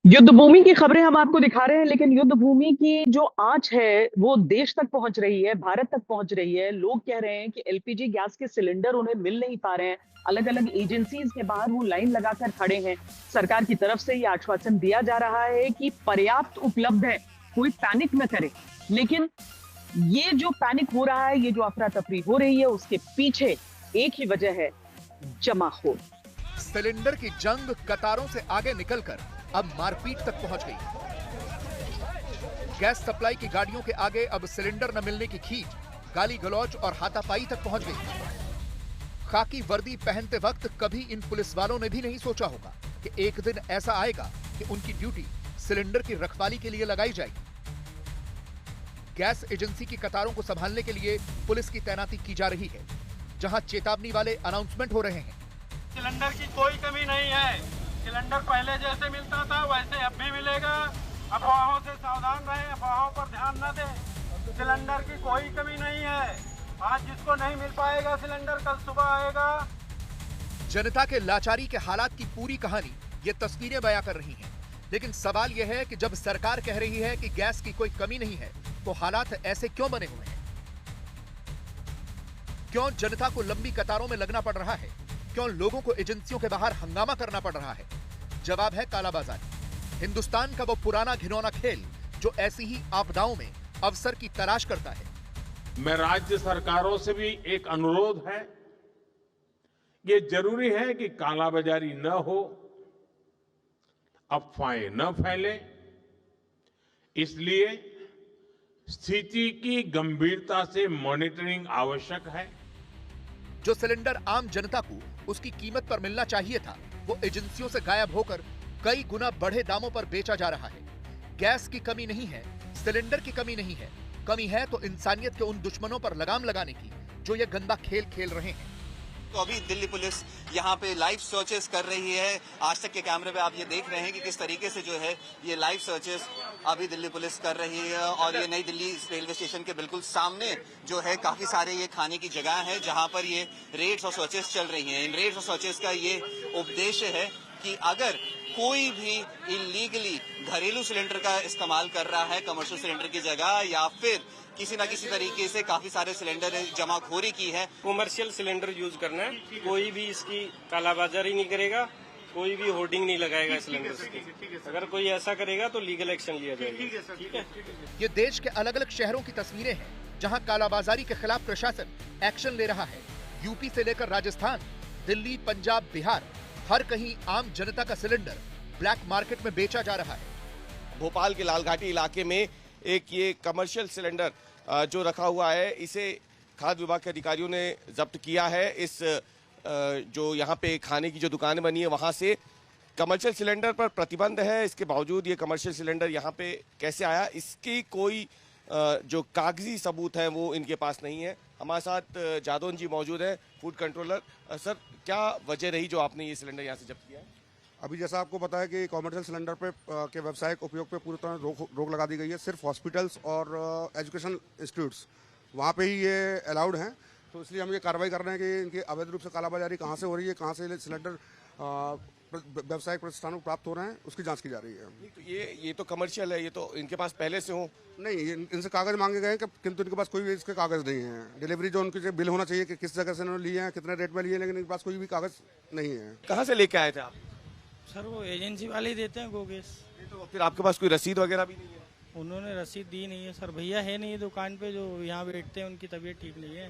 युद्ध भूमि की खबरें हम आपको दिखा रहे हैं, लेकिन युद्ध भूमि की जो आंच है वो देश तक पहुंच रही है, भारत तक पहुंच रही है। लोग कह रहे हैं कि एलपीजी गैस के सिलेंडर उन्हें मिल नहीं पा रहे हैं। अलग अलग एजेंसीज के बाहर वो लाइन लगाकर खड़े हैं। सरकार की तरफ से ये आश्वासन दिया जा रहा है कि पर्याप्त उपलब्ध है, कोई पैनिक न करे। लेकिन ये जो पैनिक हो रहा है, ये जो अफरा तफरी हो रही है, उसके पीछे एक ही वजह है, जमाखोर। सिलेंडर की जंग कतारों से आगे निकलकर अब मारपीट तक पहुंच गई। गैस सप्लाई की गाड़ियों के आगे अब सिलेंडर न मिलने की खींच, गाली गलौज और हाथापाई तक पहुंच गई। खाकी वर्दी पहनते वक्त कभी इन पुलिस वालों ने भी नहीं सोचा होगा कि एक दिन ऐसा आएगा कि उनकी ड्यूटी सिलेंडर की रखवाली के लिए लगाई जाएगी। गैस एजेंसी की कतारों को संभालने के लिए पुलिस की तैनाती की जा रही है, जहां चेतावनी वाले अनाउंसमेंट हो रहे हैं। सिलेंडर की कोई कमी नहीं है। सिलेंडर पहले जैसे मिलता था वैसे अब भी मिलेगा। अफवाहों से सावधान रहें, अफवाहों पर ध्यान न दें। सिलेंडर की कोई कमी नहीं है। आज जिसको नहीं मिल पाएगा सिलेंडर, कल सुबह आएगा। जनता के लाचारी के हालात की पूरी कहानी ये तस्वीरें बयां कर रही हैं। लेकिन सवाल यह है कि जब सरकार कह रही है कि गैस की कोई कमी नहीं है, तो हालात ऐसे क्यों बने हुए हैं? क्यों जनता को लंबी कतारों में लगना पड़ रहा है? क्यों लोगों को एजेंसियों के बाहर हंगामा करना पड़ रहा है? जवाब है कालाबाजारी। हिंदुस्तान का वो पुराना घिनौना खेल जो ऐसी ही आपदाओं में अवसर की तलाश करता है। मैं राज्य सरकारों से भी एक अनुरोध है, ये जरूरी है कि कालाबाजारी न हो, अफवाहें न फैले। इसलिए स्थिति की गंभीरता से मॉनिटरिंग आवश्यक है। जो सिलेंडर आम जनता को उसकी कीमत पर मिलना चाहिए था, वो एजेंसियों से गायब होकर कई गुना बढ़े दामों पर बेचा जा रहा है। गैस की कमी नहीं है, सिलेंडर की कमी नहीं है, कमी है तो इंसानियत के उन दुश्मनों पर लगाम लगाने की जो ये गंदा खेल खेल रहे हैं। तो अभी दिल्ली पुलिस यहाँ पे लाइव सर्चेस कर रही है। आज तक के कैमरे पे आप ये देख रहे हैं कि किस तरीके से जो है ये लाइव सर्चेस अभी दिल्ली पुलिस कर रही है। और ये नई दिल्ली रेलवे स्टेशन के बिल्कुल सामने जो है काफी सारे ये खाने की जगह है जहाँ पर ये रेड्स और सर्चेस चल रही हैं। इन रेड्स और सर्चेस का ये उद्देश्य है कि अगर कोई भी इलीगली घरेलू सिलेंडर का इस्तेमाल कर रहा है कमर्शियल सिलेंडर की जगह, या फिर किसी न किसी तरीके से काफी सारे सिलेंडर जमाखोरी की है। कमर्शियल सिलेंडर यूज करना है, कोई भी इसकी कालाबाजारी नहीं करेगा, कोई भी होर्डिंग नहीं लगाएगा सिलेंडर की। अगर कोई ऐसा करेगा तो लीगल एक्शन लिया जाएगा। ठीक है। ये देश के अलग अलग शहरों की तस्वीरें हैं जहां कालाबाजारी के खिलाफ प्रशासन एक्शन ले रहा है। यूपी से लेकर राजस्थान, दिल्ली, पंजाब, बिहार, हर कहीं आम जनता का सिलेंडर ब्लैक मार्केट में बेचा जा रहा है। भोपाल के लालघाटी इलाके में एक ये कमर्शियल सिलेंडर जो रखा हुआ है, इसे खाद्य विभाग के अधिकारियों ने जब्त किया है। इस जो यहाँ पे खाने की जो दुकानें बनी है वहाँ से कमर्शियल सिलेंडर पर प्रतिबंध है। इसके बावजूद ये कमर्शियल सिलेंडर यहाँ पे कैसे आया, इसकी कोई जो कागजी सबूत है वो इनके पास नहीं है। हमारे साथ जादौन जी मौजूद है, फूड कंट्रोलर। सर, क्या वजह रही जो आपने ये सिलेंडर यहाँ से जब्त किया है? अभी जैसा आपको पता है कि कॉमर्शियल सिलेंडर पे के व्यावसायिक उपयोग पे पूरी तरह रोक लगा दी गई है। सिर्फ हॉस्पिटल्स और एजुकेशन इंस्टीट्यूट्स वहाँ पे ही ये अलाउड हैं। तो इसलिए हम ये कार्रवाई कर रहे हैं कि इनकी अवैध रूप से कालाबाजारी कहाँ से हो रही है, कहाँ से सिलेंडर व्यावसायिक प्रतिष्ठानों को प्राप्त हो रहे हैं, उसकी जांच की जा रही है। तो ये तो कमर्शियल है, ये तो इनके पास पहले से हो? नहीं, इनसे कागज मांगे गए हैं, किंतु इनके पास कोई भी इसके कागज नहीं है। डिलीवरी जो उनके बिल होना चाहिए कि किस जगह से इन्होंने लिए हैं, कितने रेट में लिए, लेकिन इनके पास कोई भी कागज नहीं है। कहाँ से लेके आए थे आप? सर, वो एजेंसी वाले ही देते हैं गोगेस। तो फिर आपके पास कोई रसीद वगैरह भी नहीं है? उन्होंने रसीद दी नहीं है सर। भैया है नहीं दुकान पे जो यहाँ बैठते हैं, उनकी तबीयत ठीक नहीं है।